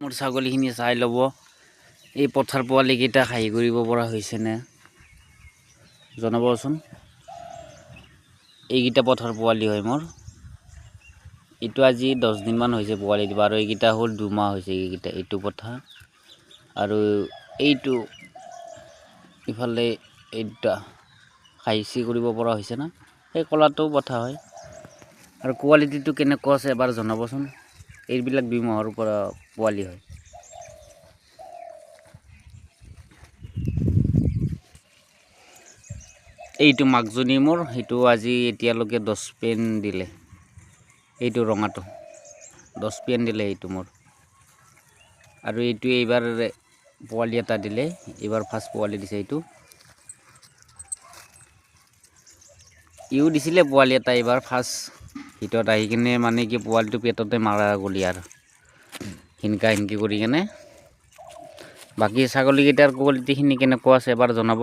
মোৰ ছাগলীখিনি চাই ল'ব এই পথাৰ পোৱালিকেইটা খাহী কৰিব পৰা হৈছেনে জনাবচোন। এইকেইটা পথাৰ পোৱালি হয় মোৰ। এইটো আজি 10 দিনমান হৈছে পোৱালি দিব, আৰু এইকেইটা হ'ল 2 মাহ হৈছে। এইটো পথাৰ আৰু এইটো ইফালে এইটা খাহী কৰিব পৰা হৈছে না। সেই কলাটো পঠা হয়। আৰু কোৱালিটিটো কেনেকুৱা আছে এবাৰ জনাবচোন। এইবিলাক 2 মাহৰ পৰা পোৱালি হয়। এইটো মাকজনী মোৰ, সেইটো আজি এতিয়ালৈকে 10 পেন দিলে। এইটো ৰঙাটো 10 পেন দিলে এইটো মোৰ। আৰু এইটো এইবাৰ পোৱালি এটা দিলে, এইবাৰ ফাৰ্ষ্ট পোৱালি দিছে। এইটো ইও দিছিলে পোৱালি এটা এইবাৰ ফাৰ্ষ্ট ভিতৰত আহি কিনে, মানে কি পোৱালিটো পেটতে মাৰা গলি আৰু হিনকা হিনকি কৰি কিনে। বাকী ছাগলীকেইটাৰ কোৱালিটিখিনি কেনেকুৱা আছে এবাৰ জনাব।